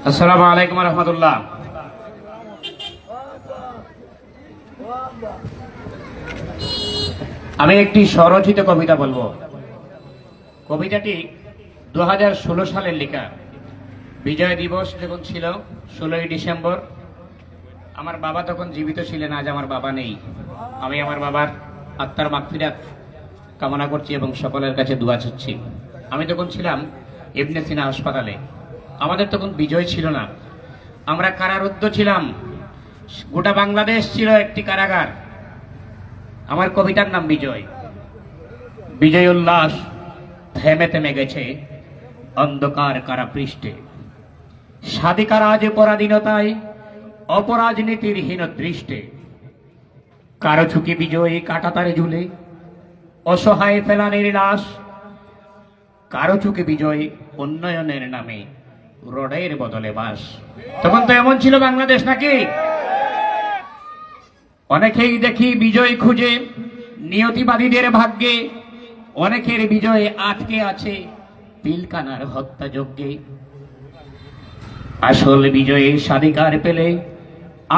আসসালামু আলাইকুম রহমতুল্লাহ। আমি একটি স্বরচিত কবিতা বলবো। কবিতাটি 2016 সালের লেখা। বিজয় দিবস যখন ছিল 16ই ডিসেম্বর, আমার বাবা তখন জীবিত ছিলেন, আজ আমার বাবা নেই। আমি আমার বাবার আত্মার মাগফিরাত কামনা করছি এবং সকলের কাছে দোয়া চাচ্ছি। আমি তখন ছিলাম ইবনে সিনা হাসপাতালে। আমাদের তখন বিজয় ছিল না, আমরা কারারুদ্ধ ছিলাম। গোটা বাংলাদেশ ছিল একটি কারাগার। আমার কবিতার নাম বিজয়। বিজয় উল্লাস থেমে থেমে গেছে অন্ধকার কারাপৃষ্ঠে। স্বাধিকার আজ পরাধীনতায় অপরাজনীতির হীন দৃষ্টে। কারো ঝুঁকি বিজয়ী কাটাতারে ঝুলে অসহায় ফেলানির লাশ। কারো চুকে বিজয় উন্নয়নের নামে রোডের বদলে বাস। তখন তো এমন ছিল বাংলাদেশ নাকি? অনেকেই দেখি বিজয় খুঁজে নিয়তিবাদীদের ভাগ্যে। অনেকের বিজয় আটকে আছে পিলকানার হত্যাযজ্ঞে। আসল বিজয়ে স্বাধিকার পেলে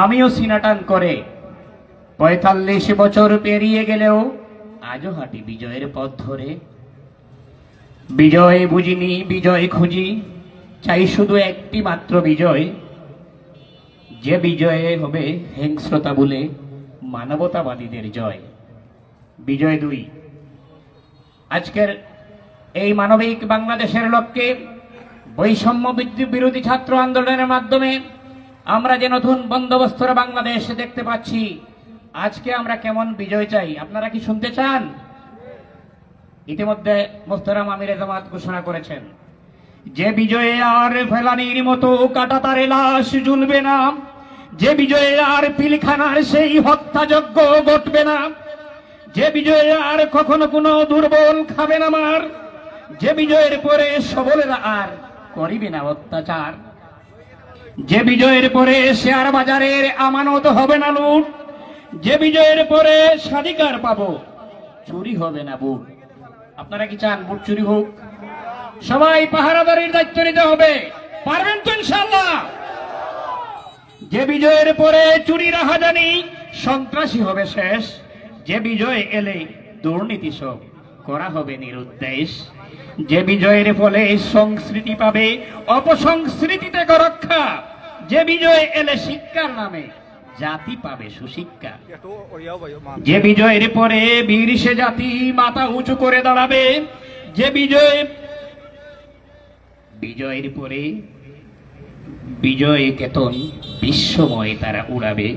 আমিও সিনাটান করে 45 বছর পেরিয়ে গেলেও আজও হাঁটি বিজয়ের পথ ধরে। বিজয় বুঝিনি, বিজয় খুঁজি, চাই শুধু একটি মাত্র বিজয়। যে বিজয়ে হবে হিংস্রতা বলে মানবতাবাদীদের জয়। বিজয় 2। আজকের এই মানবিক বাংলাদেশের লক্ষ্যে বৈষম্য বিরোধী ছাত্র আন্দোলনের মাধ্যমে আমরা যে নতুন বন্দোবস্তর বাংলাদেশ দেখতে পাচ্ছি। আজকে আমরা কেমন বিজয় চাই আপনারা কি শুনতে চান? ইতিমধ্যে মোহতারাম আমিরে জামাত ঘোষণা করেছেন যে বিজয়ে আর ফেলানির মতো কাটাতারে লাশ ঝুলবে না, যে বিজয়ে আর পিলখানার সেই হত্যাযজ্ঞ ঘটবে না, যে বিজয়ে আর কখনো কোনো দুর্বল খাবে না মার, যে বিজয়ের পরে সবলেরা আর করিবে না অত্যাচার, যে বিজয়ের পরে শেয়ার বাজারের আমানত হবে না লুট, যে বিজয়ের পরে স্বাধিকার পাবো চুরি হবে না বুট। আপনারা কি চান বুট চুরি হোক? সবাই পাহারাদারির দায়িত্ব নিতে হবে, পারবেন তো ইনশাআল্লাহ? যে বিজয়ের পরে চুরি রাহাজানি সন্ত্রাসী হবে শেষ, যে বিজয় এলে দুর্নীতি সব করা হবে নিরুদ্দেশ, যে বিজয়ের ফলে সংস্কৃতি পাবে অপসংস্কৃতি থেকে রক্ষা, যে বিজয় এলে শিক্ষার নামে জাতি পাবে সুশিক্ষা, যে বিজয়ের পরে বীর সে জাতি মাথা উঁচু করে দাঁড়াবে, যে বিজয়ের পরে বিজয় কেতন বিশ্বময় তারা উড়াবে,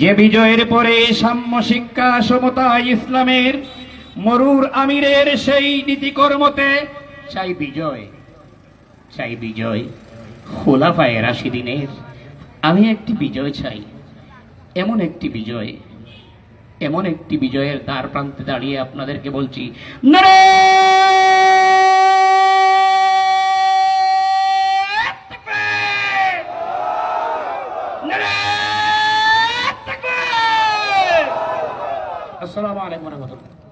যে বিজয়ের পরে সাম্য শিক্ষা সমতা ইসলামের মরুর আমিরের সেই নীতিকর্মতে চাই বিজয়, চাই বিজয় খোলাফায়ে রাশিদিনের। আমি একটি বিজয় চাই, এমন একটি বিজয়, এমন একটি বিজয়ের দ্বার প্রান্তে দাঁড়িয়ে আপনাদেরকে বলছি আসসালামু আলাইকুম ওয়া রাহমাতুল্লাহ।